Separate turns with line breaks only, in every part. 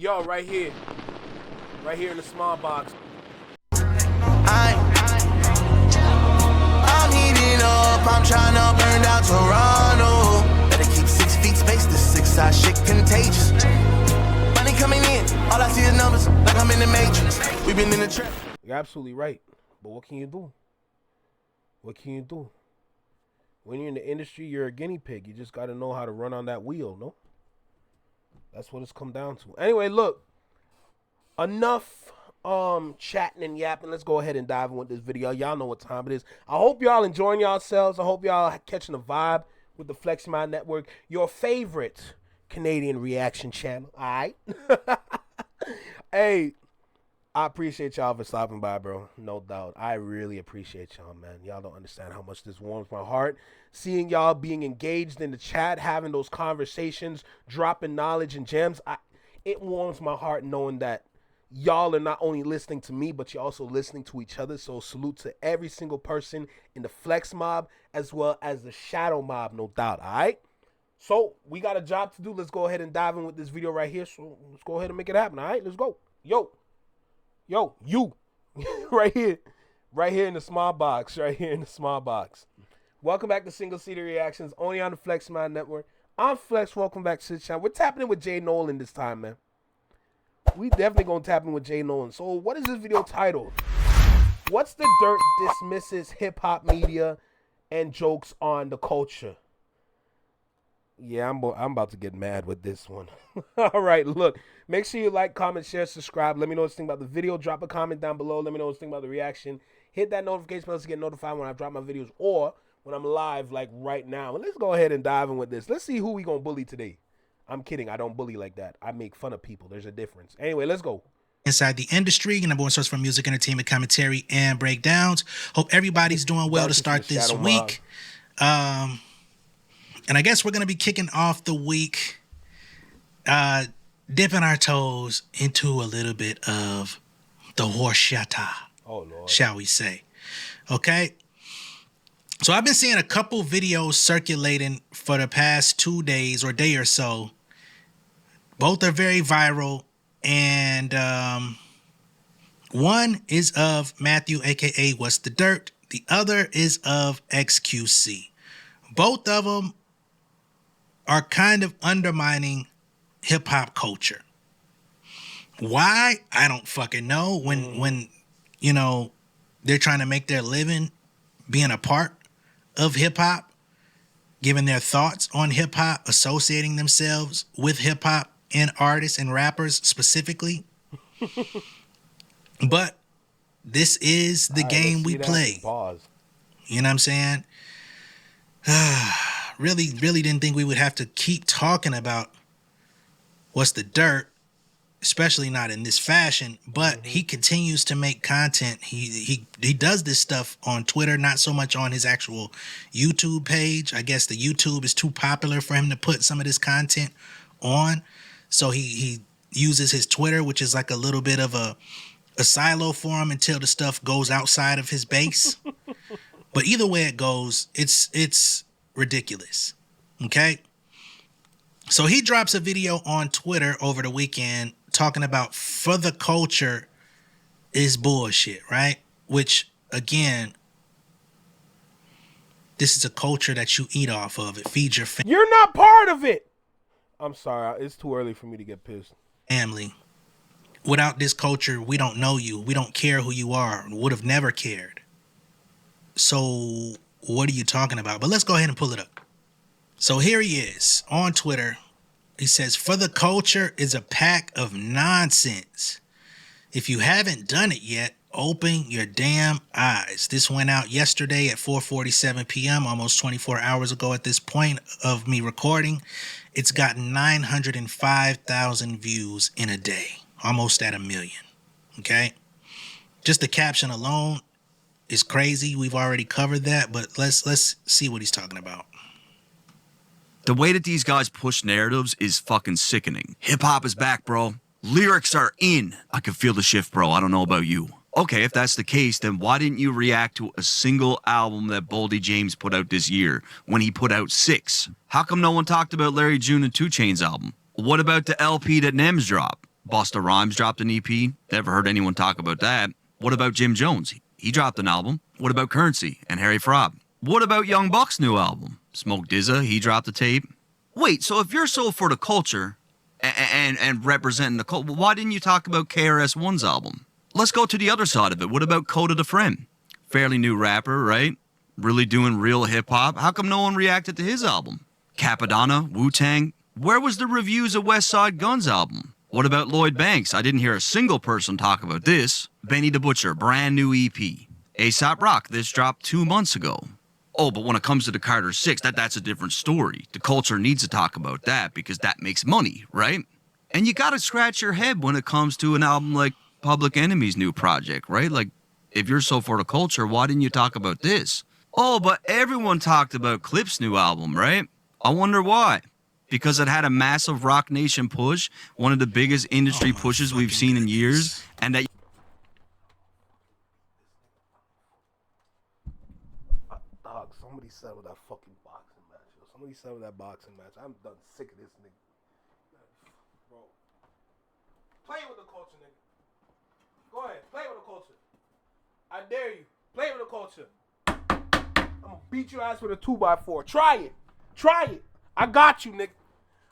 Yo, right here in the small box.
I'm heating up, I'm trying to burn down Toronto. Better keep 6 feet space, this 6-side shit contagious. Money coming in, all I see is numbers, like I'm in the Matrix. We've been in the trap.
You're absolutely right, but what can you do? What can you do? When you're in the industry, you're a guinea pig. You just got to know how to run on that wheel, no? That's what it's come down to. Anyway, look, enough chatting and yapping. Let's go ahead and dive in with this video. Y'all know what time it is. I hope y'all enjoying yourselves. I hope y'all catching the vibe with the FlexMind Network, your favorite Canadian reaction channel. All right. Hey, I appreciate y'all for stopping by, bro. No doubt. I really appreciate y'all, man. Y'all don't understand how much this warms my heart. Seeing y'all being engaged in the chat, having those conversations, dropping knowledge and gems, it warms my heart knowing that y'all are not only listening to me, but you're also listening to each other. So salute to every single person in the Flex Mob as well as the Shadow Mob, no doubt, all right? So we got a job to do. Let's go ahead and dive in with this video right here. So let's go ahead and make it happen, all right? Let's go. Yo, you, right here in the small box, Welcome back to Single Seater Reactions, only on the FlexMind Network. I'm Flex, welcome back to the channel. We're tapping in with Jay Nolan this time, man. We definitely gonna tap in with Jay Nolan. So what is this video titled? What's the Dirt dismisses hip-hop media and jokes on the culture? Yeah, I'm about to get mad with this one. All right, look. Make sure you like, comment, share, subscribe. Let me know what you think about the video. Drop a comment down below. Let me know what you think about the reaction. Hit that notification bell to get notified when I drop my videos or when I'm live like right now. And let's go ahead and dive in with this. Let's see who we gonna bully today. I'm kidding. I don't bully like that. I make fun of people. There's a difference. Anyway, let's go.
Inside the industry, your number one source for music, entertainment, commentary, and breakdowns. Hope everybody's doing well to start this week. And I guess we're going to be kicking off the week, dipping our toes into a little bit of the horchata, shall we say. Okay? So I've been seeing a couple videos circulating for the past 2 days or day or so. Both are very viral. And one is of Matthew, a.k.a. What's the Dirt. The other is of XQC. Both of them are kind of undermining hip-hop culture. Why? I don't fucking know. When you know, they're trying to make their living being a part of hip-hop, giving their thoughts on hip-hop, associating themselves with hip-hop and artists and rappers specifically. But this is the game we play.
Pause.
You know what I'm saying? Really didn't think we would have to keep talking about What's the Dirt, especially not in this fashion, but he continues to make content. He does this stuff on Twitter, not so much on his actual YouTube page. I guess the YouTube is too popular for him to put some of this content on. So he uses his Twitter, which is like a little bit of a silo for him until the stuff goes outside of his base. But either way it goes, it's ridiculous. Okay? So he drops a video on Twitter over the weekend talking about for the culture is bullshit, right? Which, again, this is a culture that you eat off of. It feeds your family.
You're not part of it. I'm sorry. It's too early for me to get pissed.
Family. Without this culture, we don't know you. We don't care who you are. Would have never cared. So what are you talking about? But let's go ahead and pull it up. So here he is on Twitter. He says, for the culture is a pack of nonsense. If you haven't done it yet, open your damn eyes. This went out yesterday at 4:47 p.m., almost 24 hours ago at this point of me recording. It's got 905,000 views in a day, almost at 1 million. Okay? Just the caption alone is crazy. We've already covered that, but let's see what he's talking about.
The way that these guys push narratives is fucking sickening. Hip-hop is back, bro. Lyrics are in. I can feel the shift, bro. I don't know about you. Okay, if that's the case, then why didn't you react to a single album that Boldy James put out this year when he put out 6? How come no one talked about Larry June and 2 Chainz album? What about the LP that Nems dropped? Busta Rhymes dropped an EP. Never heard anyone talk about that. What about Jim Jones? He dropped an album. What about Currency and Harry Fraud? What about Young Buck's new album? Smoke DZA, he dropped a tape. Wait, so if you're so for the culture and representing the culture, why didn't you talk about KRS-One's album? Let's go to the other side of it. What about Coda the Friend? Fairly new rapper, right? Really doing real hip-hop. How come no one reacted to his album? Capadonna, Wu-Tang. Where was the reviews of West Side Gun's album? What about Lloyd Banks? I didn't hear a single person talk about this. Benny the Butcher, brand new EP. A$AP Rock, this dropped 2 months ago. Oh, but when it comes to the Carter 6, that's a different story. The culture needs to talk about that because that makes money, right? And you gotta scratch your head when it comes to an album like Public Enemy's new project, right? Like, if you're so for the culture, why didn't you talk about this? Oh, but everyone talked about Clip's new album, right? I wonder why. Because it had a massive Rock Nation push, one of the biggest industry pushes we've seen in years, and that...
Dog, somebody settle that fucking boxing match. Yo. Somebody settle that boxing match. I'm done sick of this nigga. Bro. Play with the culture, nigga. Go ahead, play with the culture. I dare you. Play with the culture. I'm gonna beat your ass with a 2x4. Try it. Try it. I got you, nigga.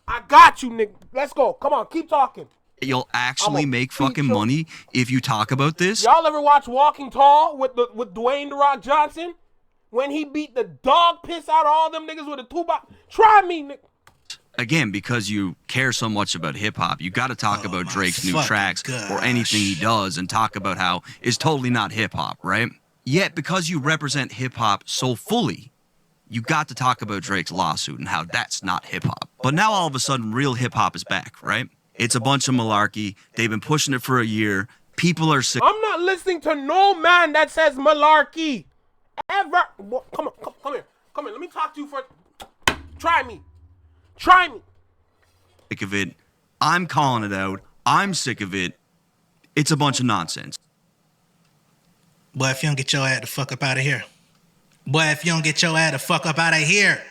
I got you, nigga. Let's go. Come on, keep talking.
You'll actually make fucking money if you talk about this?
Y'all ever watch Walking Tall with Dwayne "The Rock" Johnson? When he beat the dog piss out of all them niggas with a 2x. Try me, nigga.
Again, because you care so much about hip-hop, you got to talk about Drake's new tracks or anything he does and talk about how it's totally not hip-hop, right? Yet, because you represent hip-hop so fully, you got to talk about Drake's lawsuit and how that's not hip-hop. But now all of a sudden, real hip-hop is back, right? It's a bunch of malarkey. They've been pushing it for a year. People are sick.
I'm not listening to no man that says malarkey. Ever. Come here. Come here. Let me talk to you for... Try me. Try me.
Sick of it. I'm calling it out. I'm sick of it. It's a bunch of nonsense.
Boy, if you don't get your ass the fuck up out of here. Boy, if you don't get your ass the fuck up out of here.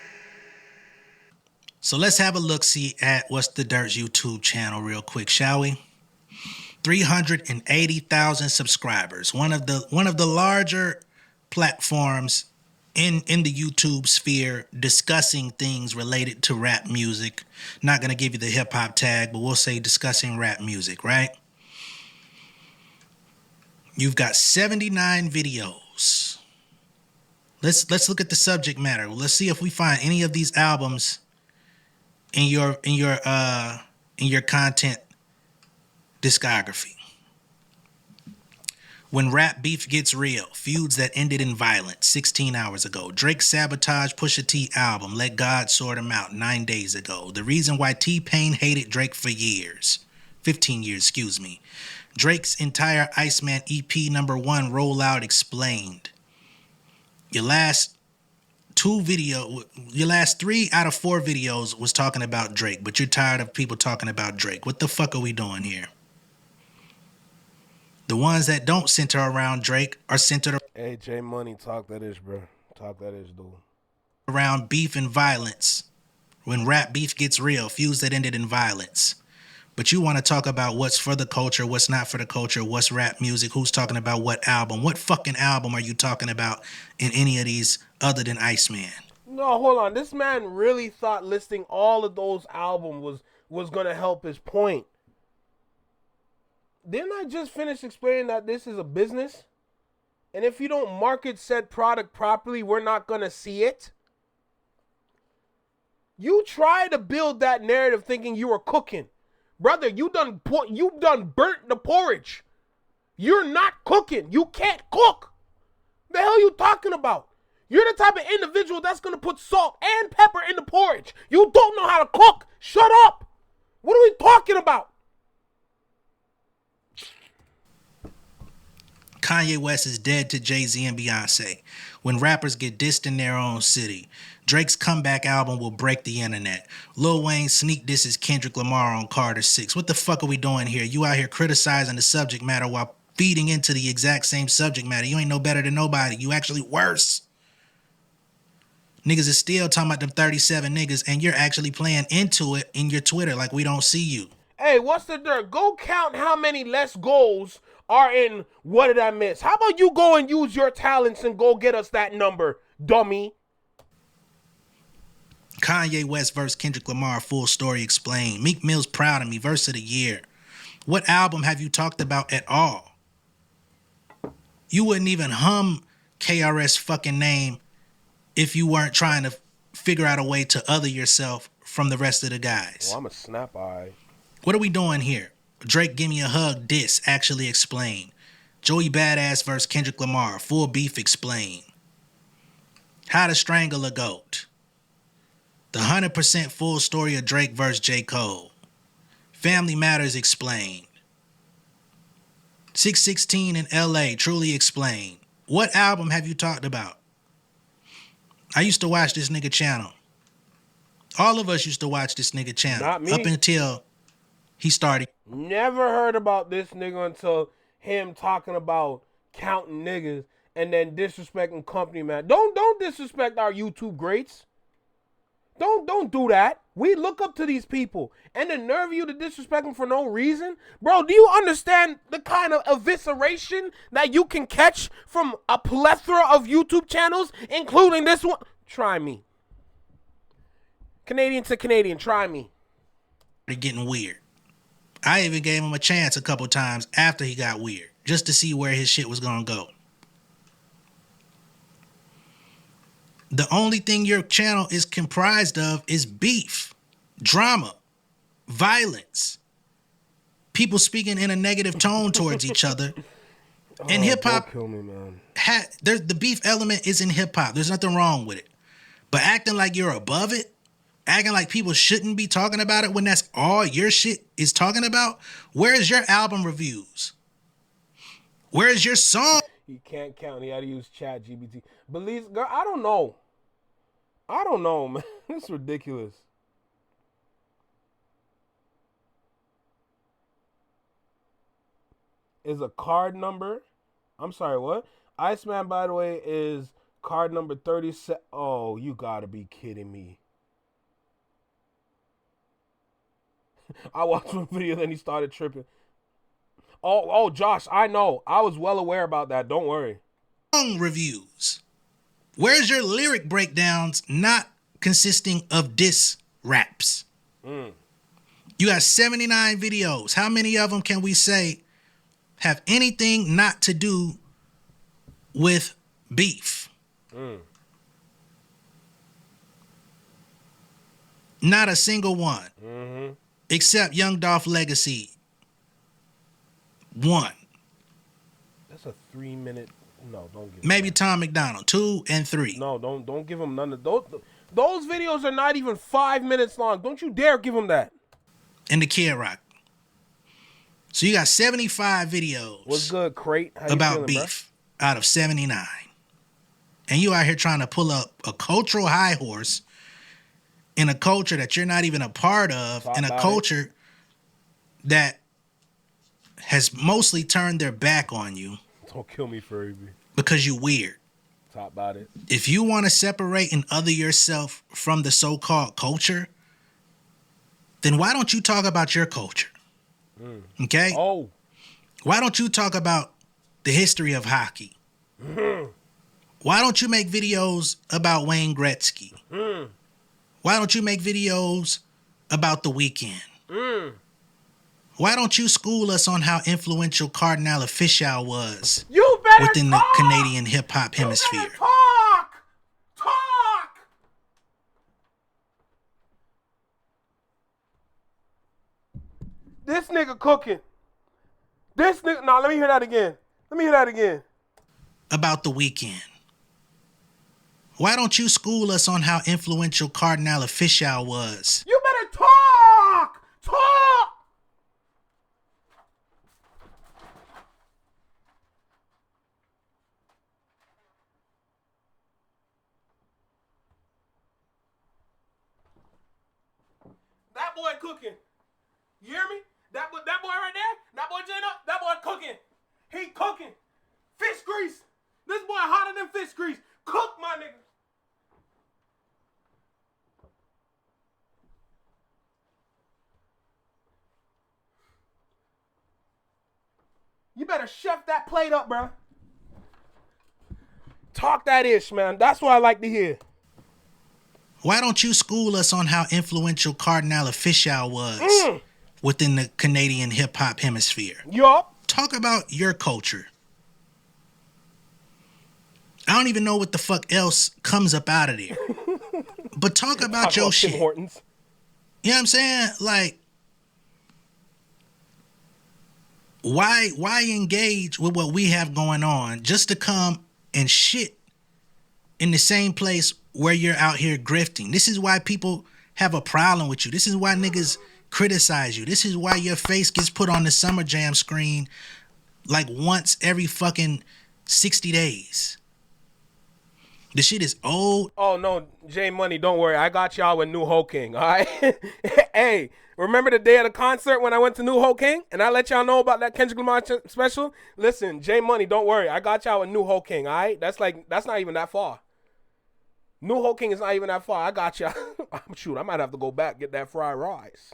So let's have a look-see at What's the Dirt's YouTube channel real quick, shall we? 380,000 subscribers. One of the larger platforms in the YouTube sphere discussing things related to rap music. Not going to give you the hip-hop tag, but we'll say discussing rap music, right? You've got 79 videos. Let's look at the subject matter. Let's see if we find any of these albums in your content discography. When Rap Beef Gets Real, feuds that ended in violence, 16 hours ago. Drake sabotage Pusha T album, Let God Sort Him Out, 9 days ago. The reason why T-Pain hated Drake for years, 15 years, excuse me. Drake's entire Iceman EP #1 rollout explained. Your last 3 out of 4 videos was talking about Drake, but you're tired of people talking about Drake. What the fuck are we doing here? The ones that don't center around Drake are centered
Hey, J Money, talk that ish, bro. Talk that ish, dude.
around beef and violence. When Rap Beef Gets Real, feuds that ended in violence. But you want to talk about what's for the culture, what's not for the culture, what's rap music, who's talking about what album. What fucking album are you talking about in any of these other than Iceman?
No, hold on. This man really thought listing all of those albums was going to help his point. Didn't I just finish explaining that this is a business? And if you don't market said product properly, we're not going to see it. You try to build that narrative thinking you were cooking. Brother, you done burnt the porridge. You're not cooking. You can't cook. The hell you talking about? You're the type of individual that's going to put salt and pepper in the porridge. You don't know how to cook. Shut up. What are we talking about?
Kanye West is dead to Jay-Z and Beyonce. When rappers get dissed in their own city. Drake's comeback album will break the internet. Lil Wayne sneak disses Kendrick Lamar on Carter 6. What the fuck are we doing here? You out here criticizing the subject matter while feeding into the exact same subject matter. You ain't no better than nobody. You actually worse. Niggas is still talking about them 37 niggas and you're actually playing into it in your Twitter like we don't see you.
Hey, what's the dirt? Go count how many less goals are in What Did I Miss? How about you go and use your talents and go get us that number, dummy?
Kanye West versus Kendrick Lamar, full story explained. Meek Mill's Proud of Me, verse of the year. What album have you talked about at all? You wouldn't even hum KRS fucking name if you weren't trying to figure out a way to other yourself from the rest of the guys.
Oh, I'm a snap eye.
What are we doing here? Drake Give Me a Hug diss actually explained. Joey Badass versus Kendrick Lamar, full beef explained. How to Strangle a Goat. The 100% full story of Drake versus J. Cole. Family Matters explained. 616 in LA, truly explained. What album have you talked about? I used to watch this nigga channel. All of us used to watch this nigga channel.
Not me.
Up until he started.
Never heard about this nigga until him talking about counting niggas and then disrespecting company, man. Don't disrespect our YouTube greats. Don't do that. We look up to these people, and the nerve of you to disrespect them for no reason, bro. Do you understand the kind of evisceration that you can catch from a plethora of YouTube channels, including this one? Try me. Canadian to Canadian, try me.
Getting weird. I even gave him a chance a couple times after he got weird, just to see where his shit was gonna go. The only thing your channel is comprised of is beef, drama, violence, people speaking in a negative tone towards each other. And hip hop,
kill me, man.
The beef element is in hip hop. There's nothing wrong with it. But acting like you're above it, acting like people shouldn't be talking about it when that's all your shit is talking about. Where's your album reviews? Where's your song?
He can't count. He had to use Chat GPT. Believe, girl, I don't know. I don't know, man. It's ridiculous. Is a card number. I'm sorry, what? Iceman, by the way, is card number 37. Oh, you gotta be kidding me. I watched one video, then he started tripping. Oh, Josh, I know. I was well aware about that. Don't worry.
Song reviews. Where's your lyric breakdowns not consisting of diss raps? You got 79 videos. How many of them can we say have anything not to do with beef? Not a single one. Except Young Dolph Legacy. One.
That's a 3-minute. No, don't give.
Maybe Tom McDonald. 2 and 3.
No, don't give him none of those. Those videos are not even 5 minutes long. Don't you dare give him that.
And the Kid Rock. So you got 75 videos.
What's good, Crate? How you
about
feeling,
beef out of 79. And you out here trying to pull up a cultural high horse in a culture that you're not even a part of, in a culture that has mostly turned their back on you.
Don't kill me, Furby.
Because you weird.
Talk about it.
If you want to separate and other yourself from the so-called culture, then why don't you talk about your culture? Okay?
Oh.
Why don't you talk about the history of hockey? Why don't you make videos about Wayne Gretzky? Why don't you make videos about The Weeknd? Why don't you school us on how influential Kardinaloffishall was within the Canadian hip-hop hemisphere?
Talk! This nigga cooking. This nigga... Nah, let me hear that again.
About The Weeknd. Why don't you school us on how influential Kardinaloffishall was?
You better talk! Talk! That boy cooking. You hear me? That boy right there, that boy Jada, that boy cooking. He cooking. Fish grease. This boy hotter than fish grease. Cook, my nigga. You better chef that plate up, bro. Talk that ish, man. That's what I like to hear.
Why don't you school us on how influential kardinaloffishall was within the Canadian hip-hop hemisphere?
Yup.
Talk about your culture. I don't even know what the fuck else comes up out of there. But talk about your shit. Tim Hortons. You know what I'm saying? Like, why engage with what we have going on just to come and shit in the same place where you're out here grifting? This is why people have a problem with you. This is why niggas criticize you. This is why your face gets put on the Summer Jam screen like once every fucking 60 days. The shit is old.
Oh, no, J Money, don't worry. I got y'all with New Ho King, all right? Hey, remember the day of the concert when I went to New Ho King and I let y'all know about that Kendrick Lamar special? Listen, J Money, don't worry. I got y'all with New Ho King, all right? That's not even that far. New Ho King is not even that far. I got y'all. Shoot, I might have to go back get that fried rice.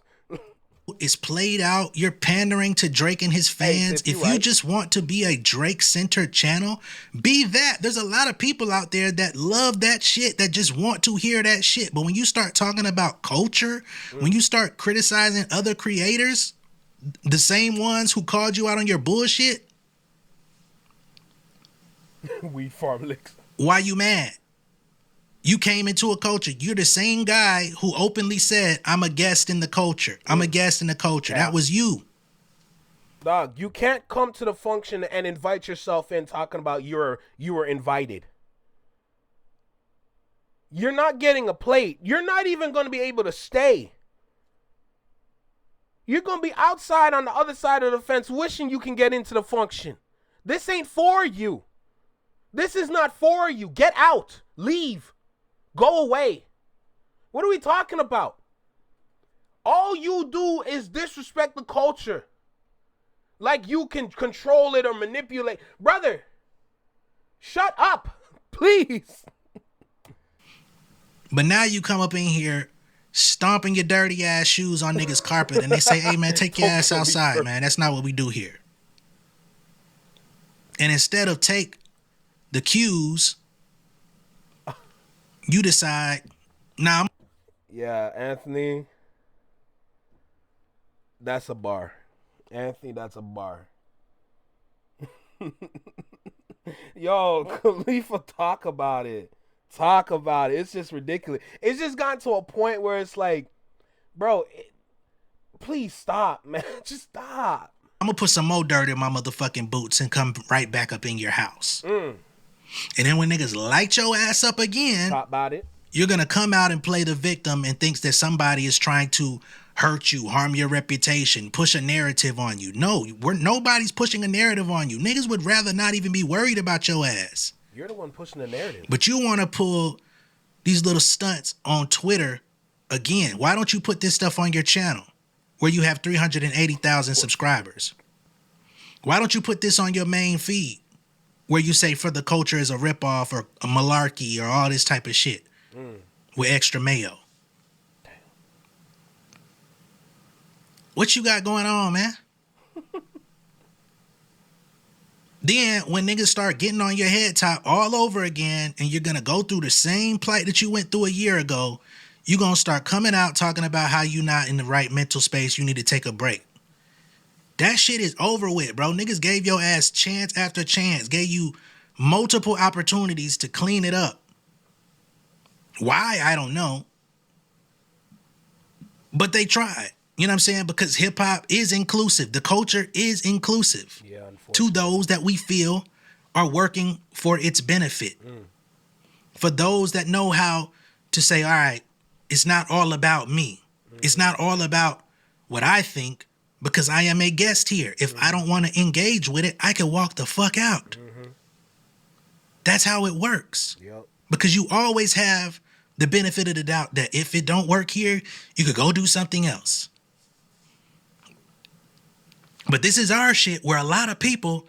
It's played out. You're pandering to Drake and his fans. Hey, if you just want to be a Drake-centered channel, be that. There's a lot of people out there that love that shit, that just want to hear that shit. But when you start talking about culture, when you start criticizing other creators, the same ones who called you out on your bullshit,
Weed farm licks.
Why you mad? You came into a culture. You're the same guy who openly said, I'm a guest in the culture. I'm a guest in the culture. Yeah. That was you.
Dog, you can't come to the function and invite yourself in talking about you were invited. You're not getting a plate. You're not even going to be able to stay. You're going to be outside on the other side of the fence wishing you can get into the function. This ain't for you. This is not for you. Get out. Leave. Go away. What are we talking about? All you do is disrespect the culture. Like you can control it or manipulate. Brother, shut up, please.
But now you come up in here stomping your dirty ass shoes on niggas' carpet and they say, hey man, take your ass outside, man. That's not what we do here. And instead of take the cues, you decide, nah.
Yeah, Anthony, that's a bar. Anthony, that's a bar. Yo, Khalifa, talk about it. Talk about it. It's just ridiculous. It's just gotten to a point where it's like, bro, please stop, man. Just stop.
I'm going to put some more dirt in my motherfucking boots and come right back up in your house. And then when niggas light your ass up again,
talk about it.
You're going to come out and play the victim and thinks that somebody is trying to hurt you, harm your reputation, push a narrative on you. No, nobody's pushing a narrative on you. Niggas would rather not even be worried about your ass.
You're the one pushing the narrative.
But you want to pull these little stunts on Twitter again. Why don't you put this stuff on your channel where you have 380,000 subscribers? Why don't you put this on your main feed where you say For the Culture is a ripoff or a malarkey or all this type of shit with extra mayo? Damn. What you got going on, man? Then when niggas start getting on your head top all over again and you're going to go through the same plight that you went through a year ago, you're going to start coming out talking about how you're not in the right mental space. You need to take a break. That shit is over with, bro. Niggas gave your ass chance after chance, gave you multiple opportunities to clean it up. Why? I don't know. But they tried. You know what I'm saying? Because hip hop is inclusive. The culture is inclusive to those that we feel are working for its benefit. For those that know how to say, all right, it's not all about me. It's not all about what I think because I am a guest here. If I don't want to engage with it, I can walk the fuck out. That's how it works. Because you always have the benefit of the doubt that if it don't work here, you could go do something else. But this is our shit where a lot of people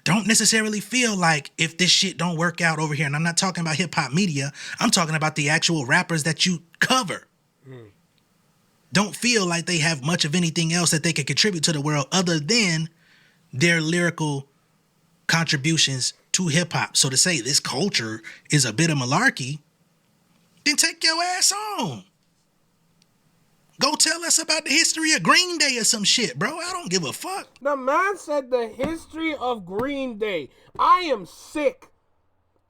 don't necessarily feel like if this shit don't work out over here, and I'm not talking about hip hop media, I'm talking about the actual rappers that you cover. Don't feel like they have much of anything else that they can contribute to the world other than their lyrical contributions to hip hop. So to say this culture is a bit of malarkey, then take your ass on. Go tell us about the history of Green Day or some shit, bro. I don't give a fuck.
The man said the history of Green Day. I am sick.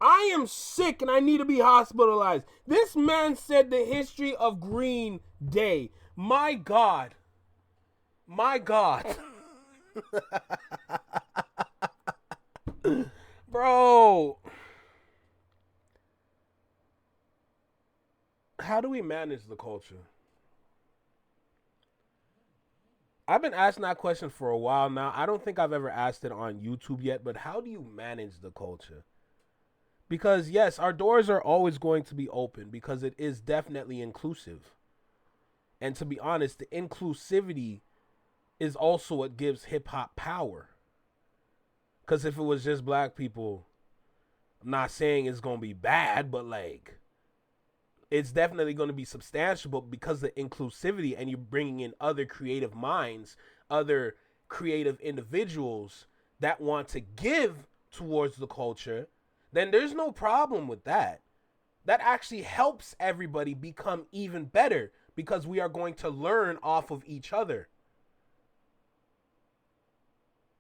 I am sick and I need to be hospitalized. This man said the history of Green Day. My God. My God. Bro. How do we manage the culture? I've been asking that question for a while now. I don't think I've ever asked it on YouTube yet, but how do you manage the culture? Because yes, our doors are always going to be open because it is definitely inclusive. And to be honest, the inclusivity is also what gives hip hop power. Because if it was just black people, I'm not saying it's going to be bad, but like, it's definitely going to be substantial. But because of the inclusivity and you're bringing in other creative minds, other creative individuals that want to give towards the culture, then there's no problem with that. That actually helps everybody become even better because we are going to learn off of each other.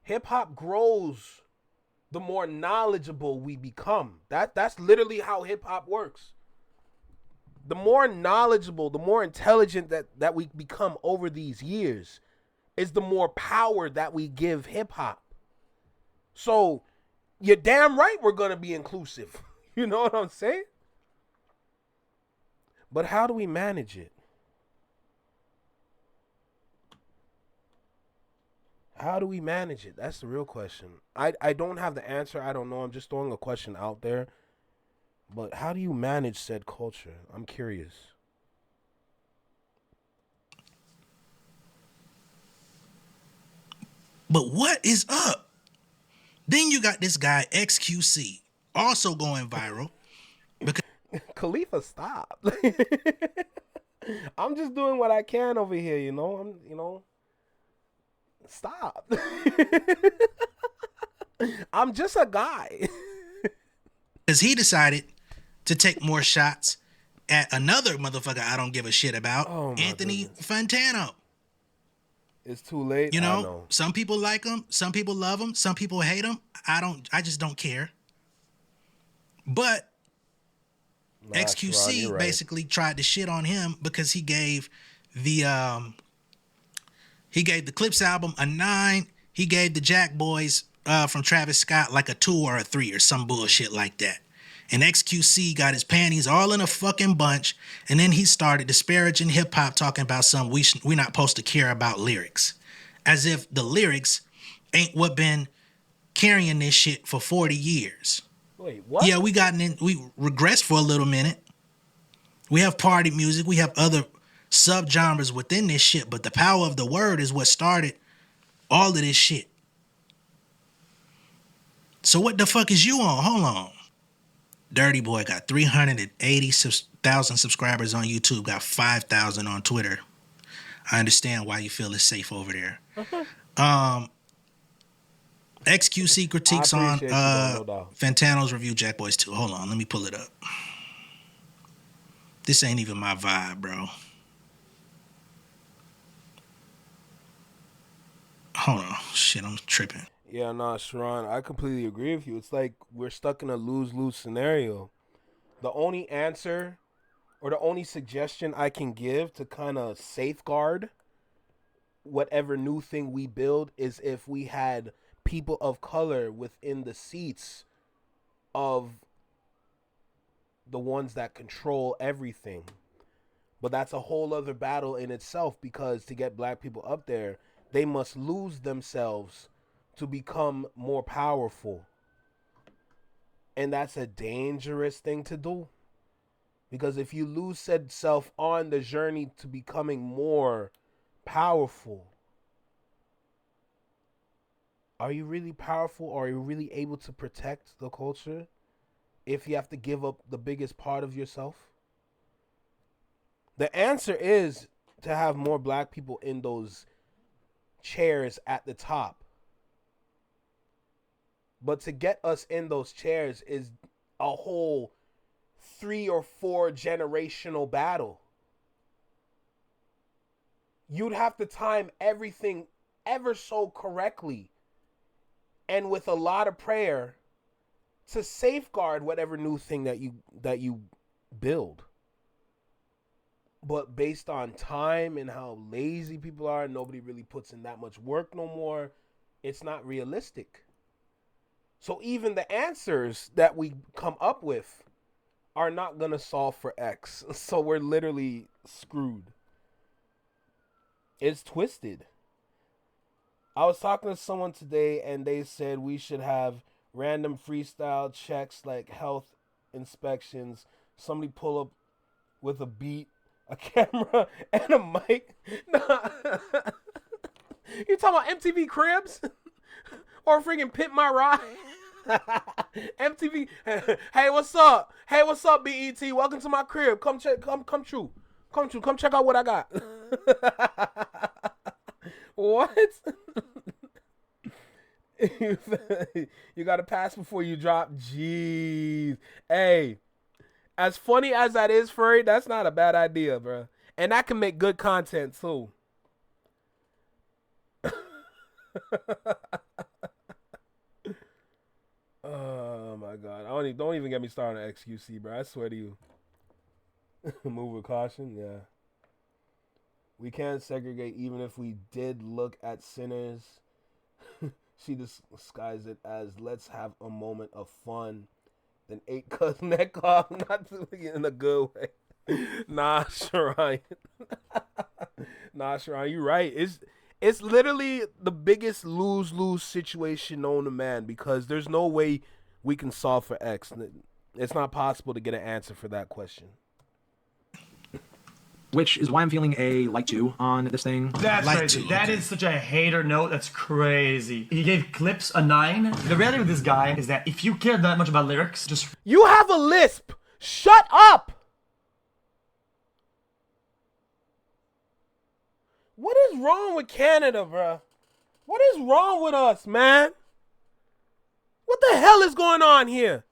Hip hop grows the more knowledgeable we become. That's literally how hip hop works. The more knowledgeable, the more intelligent that we become over these years is the more power that we give hip hop. So you're damn right we're going to be inclusive. You know what I'm saying? But how do we manage it? How do we manage it? That's the real question. I don't have the answer. I don't know. I'm just throwing a question out there. But how do you manage said culture? I'm curious.
But what is up? Then you got this guy XQC also going viral. Because
Khalifa, stop. I'm just doing what I can over here, you know. Stop. I'm just a guy.
Because he decided to take more shots at another motherfucker I don't give a shit about, Anthony Fantano.
It's too late.
You
I
know,
know,
some people like him, some people love him, some people hate him. I just don't care. But XQC
right.
basically tried to shit on him because he gave the Clips album a 9. He gave the Jack Boys from Travis Scott like a 2 or a 3 or some bullshit like that. And XQC got his panties all in a fucking bunch, and then he started disparaging hip hop, talking about some we're not supposed to care about lyrics, as if the lyrics ain't what been carrying this shit for 40 years.
Wait, what?
Yeah, we regressed for a little minute. We have party music, we have other subgenres within this shit, but the power of the word is what started all of this shit. So what the fuck is you on? Hold on. Dirty Boy got 380,000 subscribers on YouTube, got 5,000 on Twitter. I understand why you feel it's safe over there. XQC critiques on Fantano's review Jack Boys 2. Hold on, let me pull it up. This ain't even my vibe, bro. Hold on. Shit, I'm tripping.
Yeah, no, Sharon, I completely agree with you. It's like we're stuck in a lose-lose scenario. The only answer or the only suggestion I can give to kind of safeguard whatever new thing we build is if we had people of color within the seats of the ones that control everything. But that's a whole other battle in itself, because to get black people up there, they must lose themselves to become more powerful. And that's a dangerous thing to do. Because if you lose said self on the journey to becoming more powerful, are you really powerful, or are you really able to protect the culture if you have to give up the biggest part of yourself? The answer is to have more black people in those chairs at the top. But to get us in those chairs is a whole 3 or 4 generational battle. You'd have to time everything ever so correctly and with a lot of prayer to safeguard whatever new thing that you build. But based on time and how lazy people are, nobody really puts in that much work no more. It's not realistic. So even the answers that we come up with are not going to solve for X. So we're literally screwed. It's twisted. I was talking to someone today and they said we should have random freestyle checks like health inspections. Somebody pull up with a beat, a camera, and a mic. Nah. You talking about MTV Cribs? Or freaking Pimp My Ride? MTV. Hey, what's up? Hey, what's up, BET? Welcome to my crib. Come check. Come true. Come check out what I got. What? You gotta pass before you drop. Jeez. Hey, as funny as that is, Furry, that's not a bad idea, bro. And that can make good content too. Oh my god. Don't even get me started on XQC, bro. I swear to you. Move with caution, yeah. We can't segregate even if we did look at sinners. She disguised it as let's have a moment of fun. Then 8 cuts neck off, not in a good way. Nah, Sharon. Nah, Sharon, you're right. It's literally the biggest lose-lose situation known to man because there's no way we can solve for X. It's not possible to get an answer for that question.
Which is why I'm feeling a like 2 on this thing.
That's
Like
crazy.
to,
That
okay.
is such a hater note. That's crazy. He gave clips a 9. The reality with this guy is that if you care that much about lyrics, just
You have a lisp. Shut up. What is wrong with Canada, bruh? What is wrong with us, man? What the hell is going on here?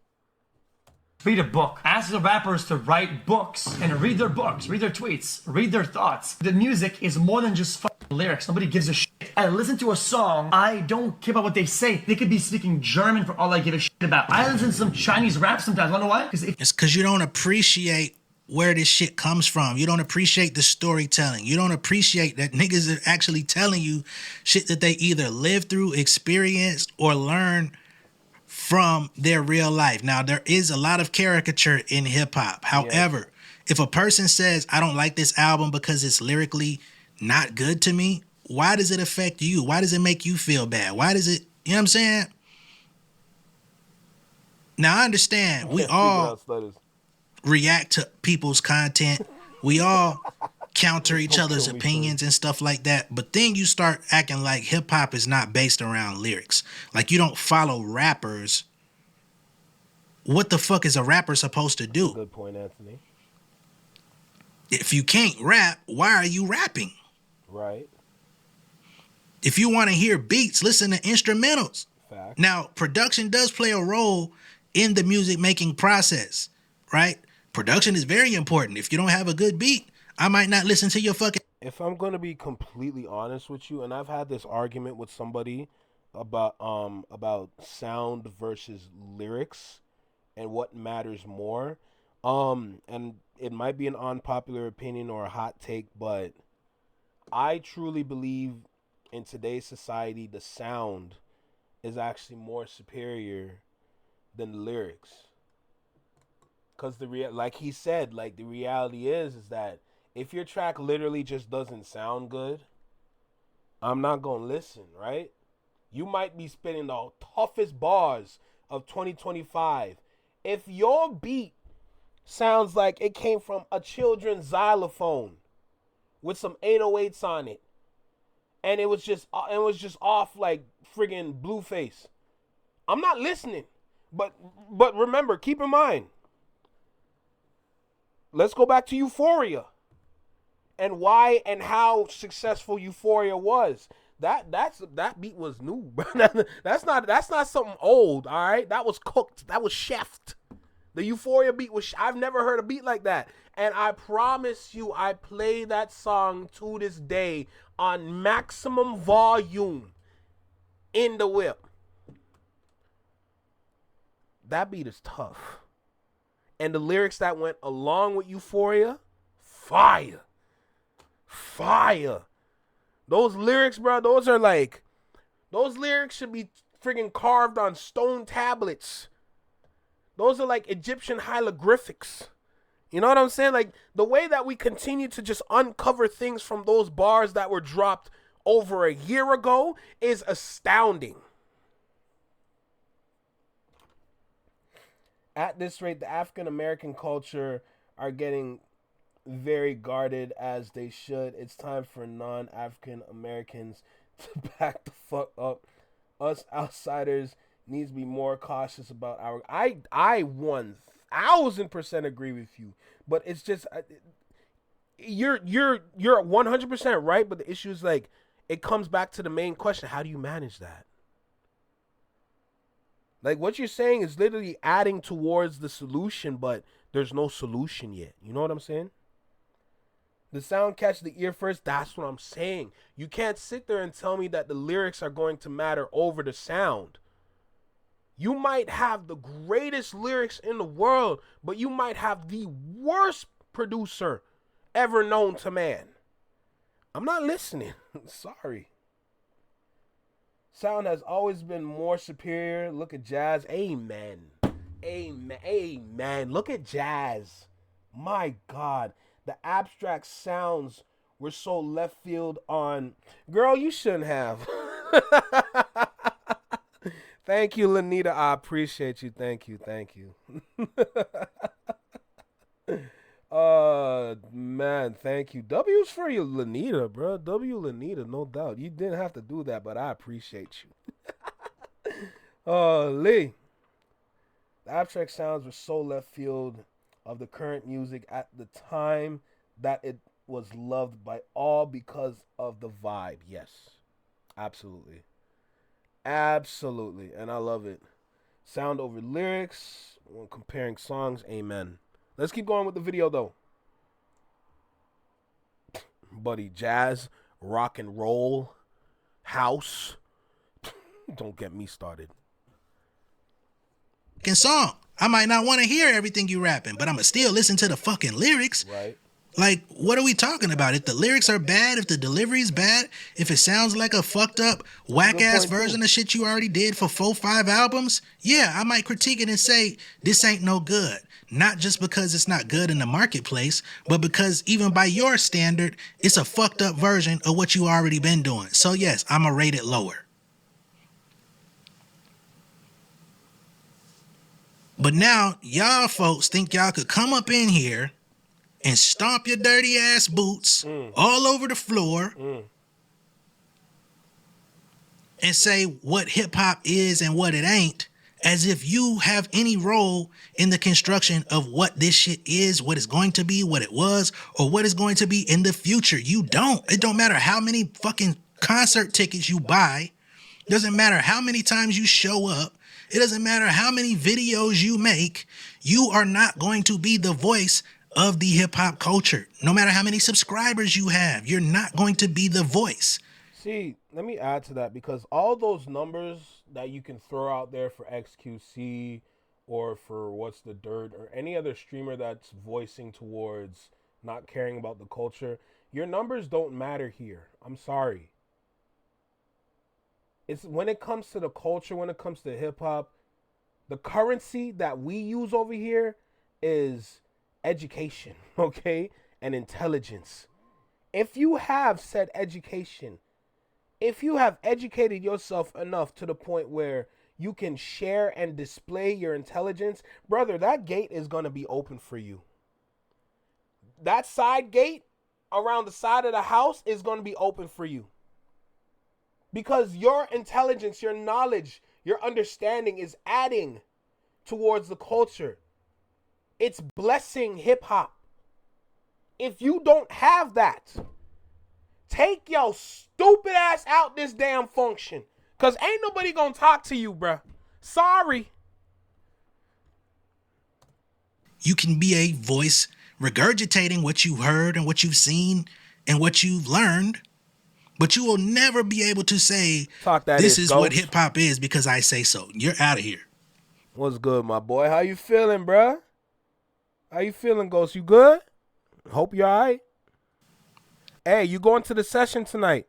read a book. Ask the rappers to write books and read their books, read their tweets, read their thoughts. The music is more than just fucking lyrics. Nobody gives a shit. I listen to a song. I don't care about what they say. They could be speaking German for all I give a shit about. I listen to some Chinese rap sometimes. Wanna know why? Because
It's because you don't appreciate where this shit comes from. You don't appreciate the storytelling. You don't appreciate that niggas are actually telling you shit that they either lived through, experienced, or learned from their real life. Now, there is a lot of caricature in hip-hop. However, if a person says, I don't like this album because it's lyrically not good to me, why does it affect you? Why does it make you feel bad? Why does it, you know what I'm saying? Now, I understand we all react to people's content. We all counter each other's opinions and stuff like that. But then you start acting like hip hop is not based around lyrics. Like you don't follow rappers. What the fuck is a rapper supposed to do?
Good point, Anthony.
If you can't rap, why are you rapping?
Right.
If you want to hear beats, listen to instrumentals.
Fact.
Now, production does play a role in the music making process, right? Production is very important. If you don't have a good beat, I might not listen to your fucking...
If I'm going to be completely honest with you, and I've had this argument with somebody about sound versus lyrics and what matters more. And it might be an unpopular opinion or a hot take, but I truly believe in today's society, the sound is actually more superior than the lyrics. Because like he said, like the reality is that if your track literally just doesn't sound good, I'm not going to listen, right? You might be spitting the toughest bars of 2025. If your beat sounds like it came from a children's xylophone with some 808s on it, and it was just off like friggin' Blueface, I'm not listening. But remember, keep in mind, let's go back to Euphoria and why and how successful Euphoria was. that beat was new, bro. That's not something old, all right? That was cooked. That was chefed. The Euphoria beat was I've never heard a beat like that. And I promise you, I play that song to this day on maximum volume in the whip. That beat is tough. And the lyrics that went along with Euphoria, fire. Fire. Those lyrics, bro, those lyrics should be friggin' carved on stone tablets. Those are like Egyptian hieroglyphics. You know what I'm saying? Like, the way that we continue to just uncover things from those bars that were dropped over a year ago is astounding. At this rate, the African American culture are getting very guarded, as they should. It's time for non-African Americans to back the fuck up. Us outsiders needs to be more cautious about our. I 1000% agree with you, but it's just you're 100% right. But the issue is, like, it comes back to the main question: how do you manage that? Like, what you're saying is literally adding towards the solution, but there's no solution yet. You know what I'm saying? The sound catch the ear first. That's what I'm saying. You can't sit there and tell me that the lyrics are going to matter over the sound. You might have the greatest lyrics in the world, but you might have the worst producer ever known to man. I'm not listening. Sorry. Sound has always been more superior. Look at jazz. Amen. Amen. Amen. Look at jazz. My God. The abstract sounds were so left field on. Girl, you shouldn't have. Thank you, Lanita. I appreciate you. Thank you. Thank you. Man, thank you. W's for you, Lanita, bro. W, Lanita, no doubt. You didn't have to do that, but I appreciate you. Lee. The abstract sounds were so left field of the current music at the time that it was loved by all because of the vibe. Yes, absolutely. Absolutely. And I love it. Sound over lyrics when comparing songs. Amen. Let's keep going with the video, though. Buddy, jazz, rock and roll, house. Don't get me started.
Song. I might not want to hear everything you rapping, but I'ma still listen to the fucking lyrics.
Right.
Like, what are we talking about? If the lyrics are bad, if the delivery's bad, if it sounds like a fucked up, whack-ass version of shit you already did for 4-5 albums, yeah, I might critique it and say, this ain't no good. Not just because it's not good in the marketplace, but because even by your standard, it's a fucked up version of what you already been doing. So yes, I'ma rate it lower. But now, y'all folks think y'all could come up in here and stomp your dirty ass boots all over the floor and say what hip hop is and what it ain't, as if you have any role in the construction of what this shit is, what it's going to be, what it was, or what it's going to be in the future. You don't. It don't matter how many fucking concert tickets you buy. It doesn't matter how many times you show up. It doesn't matter how many videos you make. You are not going to be the voice of the hip hop culture. No matter how many subscribers you have, you're not going to be the voice.
See, let me add to that, because all those numbers that you can throw out there for XQC or for What's the Dirt or any other streamer that's voicing towards not caring about the culture, your numbers don't matter here. I'm sorry. It's when it comes to the culture, when it comes to hip hop, the currency that we use over here is education, okay? And intelligence. If you have said education, if you have educated yourself enough to the point where you can share and display your intelligence, brother, that gate is going to be open for you. That side gate around the side of the house is going to be open for you. Because your intelligence, your knowledge, your understanding is adding towards the culture. It's blessing hip hop. If you don't have that, Take your stupid ass out this damn function. Cause ain't nobody gonna talk to you, bruh. Sorry.
You can be a voice regurgitating what you heard and what you've seen and what you've learned, but you will never be able to say, this is what hip hop is because I say so. You're out of here.
What's good, my boy? How you feeling, bruh? How you feeling, Ghost? You good? Hope you're all right. Hey, you going to the session tonight?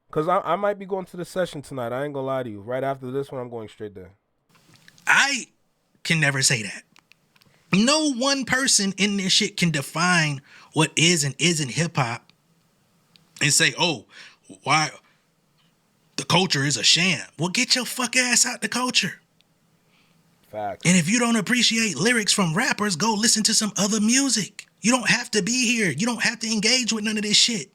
Because I might be going to the session tonight. I ain't going to lie to you. Right after this one, I'm going straight there.
I can never say that. No one person in this shit can define what is and isn't hip-hop and say, oh, why the culture is a sham. Well, get your fuck ass out the culture.
Facts.
And if you don't appreciate lyrics from rappers, go listen to some other music. You don't have to be here. You don't have to engage with none of this shit.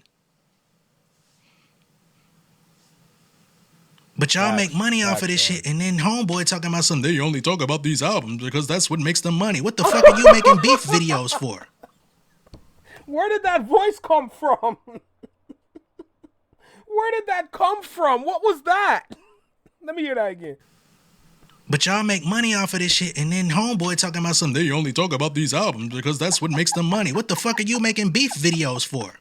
But y'all make money off of this shit, and then homeboy talking about something. They only talk about these albums because that's what makes them money. What the fuck are you making beef videos for?
Where did that voice come from? Where did that come from? What was that? Let me hear that again.
But y'all make money off of this shit, and then homeboy talking about something. They only talk about these albums because that's what makes them money. What the fuck are you making beef videos for?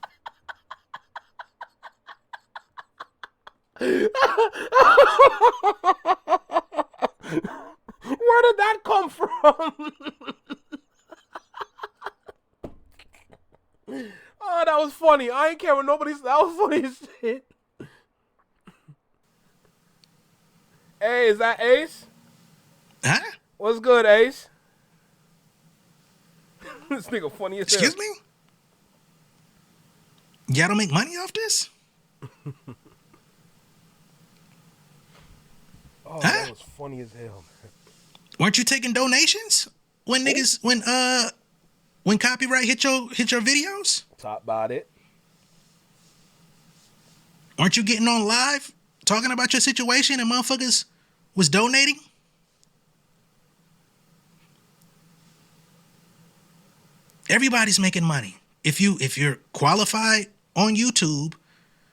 Where did that come from? Oh, that was funny. I ain't care what nobody said. That was funny as shit. Hey, is that Ace?
Huh?
What's good, Ace? This nigga funny as hell.
Excuse me? Y'all don't make money off this?
Oh, that was funny as hell, man.
Weren't you taking donations when niggas when copyright hit your videos?
Talk about it.
Aren't you getting on live talking about your situation and motherfuckers was donating? Everybody's making money. If you're qualified on YouTube,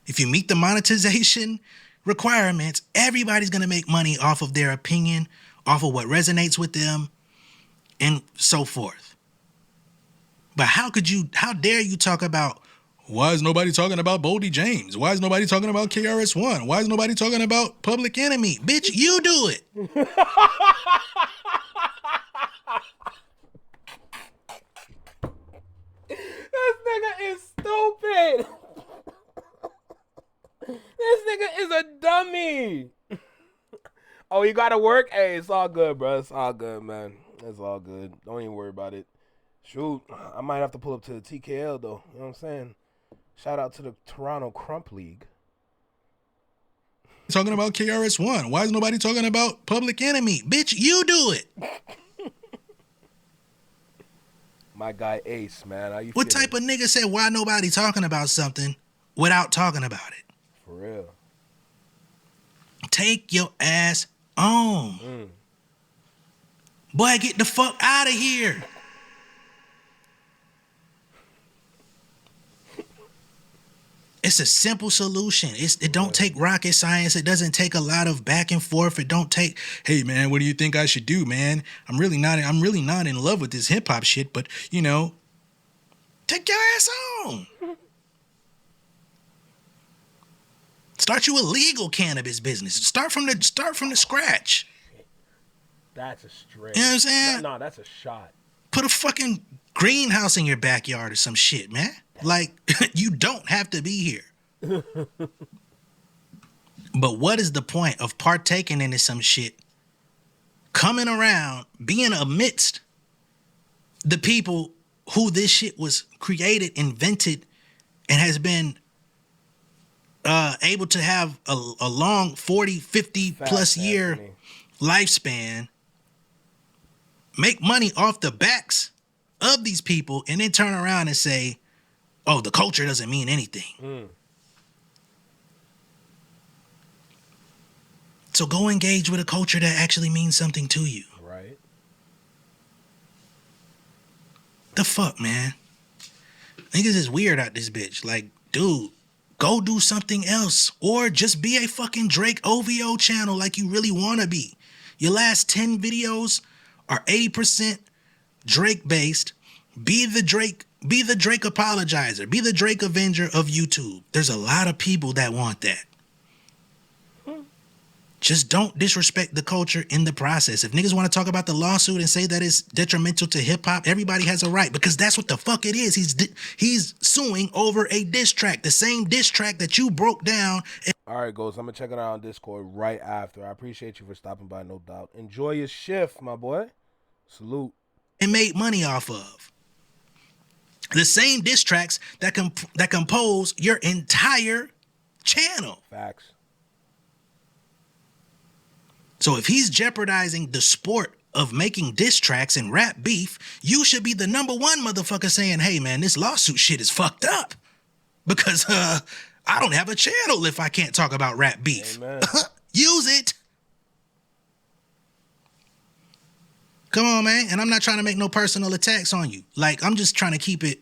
if you meet the monetization requirements, everybody's going to make money off of their opinion, off of what resonates with them, and so forth. But how dare you talk about, why is nobody talking about Boldy James? Why is nobody talking about KRS-One? Why is nobody talking about Public Enemy? Bitch, you do it.
This nigga is stupid. This nigga is a dummy. Oh, you gotta work? Hey, it's all good, bro. It's all good, man. It's all good. Don't even worry about it. Shoot, I might have to pull up to the TKL, though. You know what I'm saying? Shout out to the Toronto Crump League.
Talking about KRS-One. Why is nobody talking about Public Enemy? Bitch, you do it.
My guy Ace, man. How you
What
feeling?
type of nigga said why nobody talking about something without talking about it?
For real.
Take your ass on. Boy, get the fuck out of here. It's a simple solution. It don't take rocket science. It doesn't take a lot of back and forth. It don't take, hey man, what do you think I should do, man? I'm really not in love with this hip hop shit, but you know, take your ass on. Start you a legal cannabis business. Start from the scratch.
That's a stretch.
You know what I'm saying?
No, that's a shot.
Put a fucking greenhouse in your backyard or some shit, man. Like, you don't have to be here. But what is the point of partaking into some shit, coming around, being amidst the people who this shit was created, invented, and has been able to have a long 40, 50 plus year lifespan, make money off the backs of these people, and then turn around and say, oh, the culture doesn't mean anything. So go engage with a culture that actually means something to you.
Right.
The fuck, man? Niggas is weird out this bitch. Like, dude, Go do something else, or just be a fucking Drake OVO channel like you really want to be. Your last 10 videos are 80% Drake based. Be the Drake apologizer. Be the Drake Avenger of YouTube. There's a lot of people that want that. Just don't disrespect the culture in the process. If niggas want to talk about the lawsuit and say that it's detrimental to hip hop, everybody has a right, because that's what the fuck it is. He's suing over a diss track, the same diss track that you broke down.
All right, Ghost, I'm going to check it out on Discord right after. I appreciate you for stopping by, no doubt. Enjoy your shift, my boy. Salute.
And made money off of. The same diss tracks that compose your entire channel.
Facts.
So if he's jeopardizing the sport of making diss tracks and rap beef, you should be the number one motherfucker saying, hey man, this lawsuit shit is fucked up. Because I don't have a channel if I can't talk about rap beef. Use it. Come on, man. And I'm not trying to make no personal attacks on you. Like, I'm just trying to keep it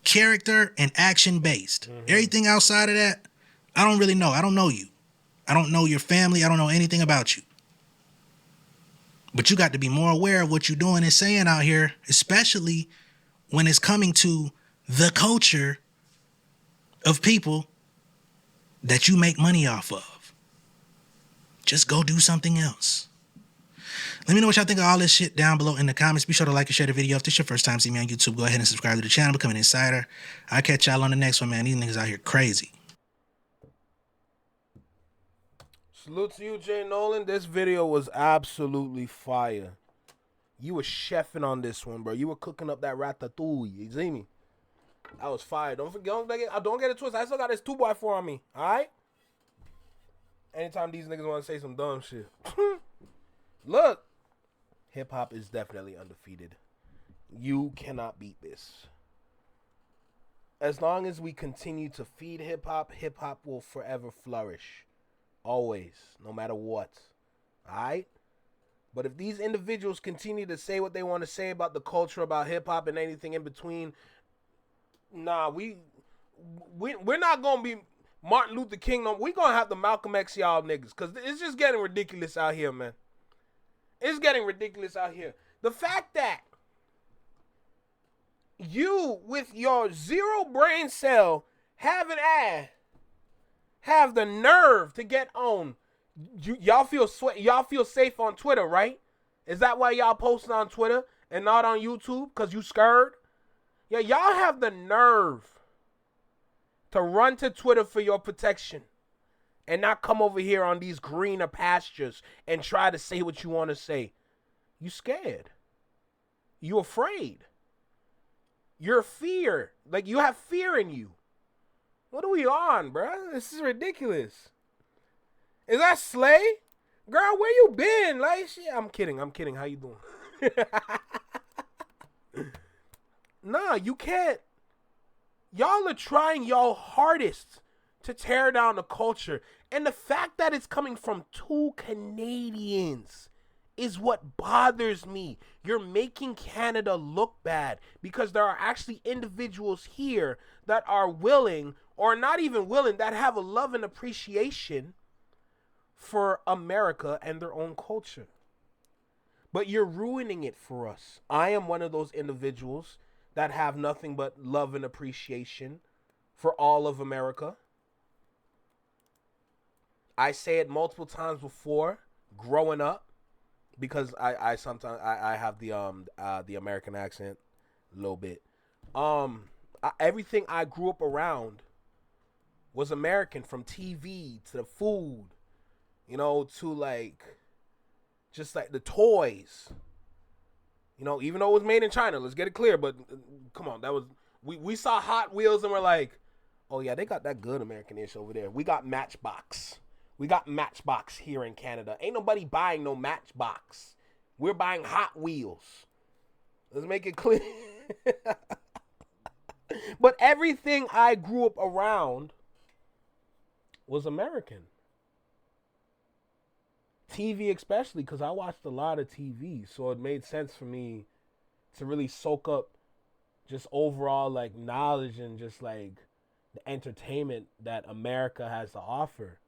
character and action based. Everything outside of that, I don't really know. I don't know you. I don't know your family. I don't know anything about you. But you got to be more aware of what you're doing and saying out here, especially when it's coming to the culture of people that you make money off of. Just go do something else. Let me know what y'all think of all this shit down below in the comments. Be sure to like and share the video. If this is your first time seeing me on YouTube, go ahead and subscribe to the channel, become an insider. I'll catch y'all on the next one, man. These niggas out here crazy.
Salute to you, Jay Nolan. This video was absolutely fire. You were chefing on this one, bro. You were cooking up that ratatouille. You see me? That was fire. Don't forget, don't get it twisted. I still got this 2x4 on me. All right? Anytime these niggas want to say some dumb shit. Look. Hip-hop is definitely undefeated. You cannot beat this. As long as we continue to feed hip-hop, hip-hop will forever flourish. Always, no matter what. Alright? But if these individuals continue to say what they want to say about the culture, about hip-hop, and anything in between, nah, we're not going to be Martin Luther King. No, we're going to have the Malcolm X y'all niggas, because it's just getting ridiculous out here, man. It's getting ridiculous out here. The fact that you, with your zero brain cell, have the nerve to get on. Y'all feel safe on Twitter, right? Is that why y'all posting on Twitter and not on YouTube? Because you scared? Yeah, y'all have the nerve to run to Twitter for your protection and not come over here on these greener pastures and try to say what you want to say. You scared. You afraid. You're fear. Like, you have fear in you. What are we on, bro? This is ridiculous. Is that Slay? Girl, where you been? Like, shit. I'm kidding. How you doing? Nah, you can't. Y'all are trying y'all hardest to tear down the culture. And the fact that it's coming from two Canadians is what bothers me. You're making Canada look bad because there are actually individuals here that are willing, or not even willing, that have a love and appreciation for America and their own culture. But you're ruining it for us. I am one of those individuals that have nothing but love and appreciation for all of America. I say it multiple times before, growing up, because I sometimes have the American accent a little bit. Everything I grew up around was American, from TV to the food, you know, to like just like the toys. You know, even though it was made in China, let's get it clear, but come on, that was we saw Hot Wheels and we're like, oh yeah, they got that good American-ish over there. We got Matchbox. We got Matchbox here in Canada. Ain't nobody buying no Matchbox. We're buying Hot Wheels. Let's make it clear. But everything I grew up around was American. TV especially, because I watched a lot of TV. So it made sense for me to really soak up just overall like knowledge and just like the entertainment that America has to offer.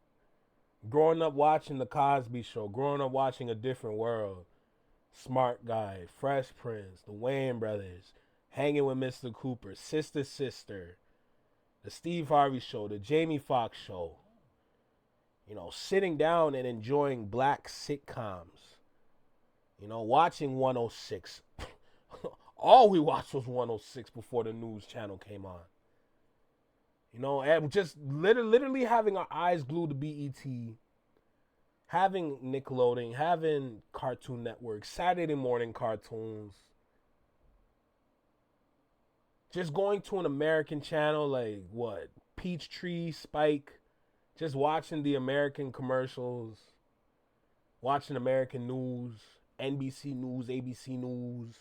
Growing up watching The Cosby Show, growing up watching A Different World, Smart Guy, Fresh Prince, The Wayans Brothers, Hanging with Mr. Cooper, Sister Sister, The Steve Harvey Show, The Jamie Foxx Show. You know, sitting down and enjoying black sitcoms. You know, watching 106. All we watched was 106 before the news channel came on. You know, and just literally having our eyes glued to BET, having Nickelodeon, having Cartoon Network, Saturday morning cartoons. Just going to an American channel like, what, Peachtree, Spike, just watching the American commercials, watching American news, NBC News, ABC News,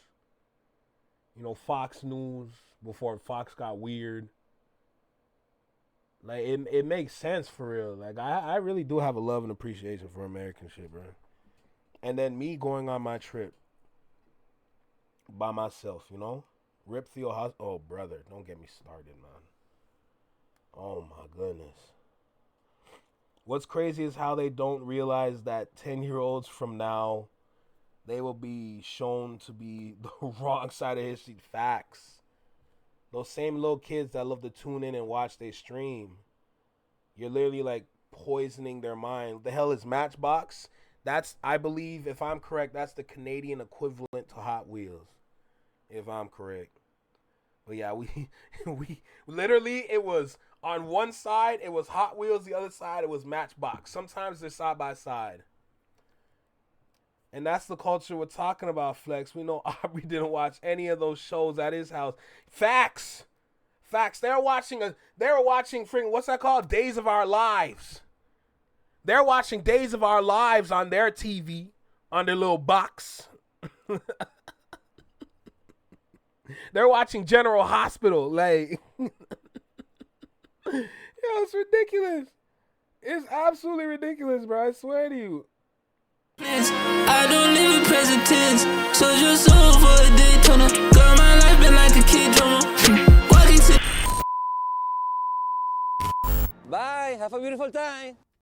you know, Fox News, before Fox got weird. Like, it makes sense for real. Like, I really do have a love and appreciation for American shit, bro. And then me going on my trip by myself, you know? Rip Theo, oh, brother, don't get me started, man. Oh, my goodness. What's crazy is how they don't realize that 10-year-olds from now, they will be shown to be the wrong side of history. Facts. Those same little kids that love to tune in and watch their stream, you're literally like poisoning their mind. The hell is Matchbox? That's, I believe, if I'm correct, that's the Canadian equivalent to Hot Wheels, if I'm correct. But yeah, we literally, it was on one side, it was Hot Wheels, the other side, it was Matchbox. Sometimes they're side by side. And that's the culture we're talking about, Flex. We know Aubrey didn't watch any of those shows at his house. Facts. They were watching what's that called? Days of Our Lives. They're watching Days of Our Lives on their TV, on their little box. They're watching General Hospital. Like, yo, it's ridiculous. It's absolutely ridiculous, bro. I swear to you.
I don't live in present tense, so just soul for a Daytona. Girl, my life been like a kid drama. Walking to.
Bye, have a beautiful time.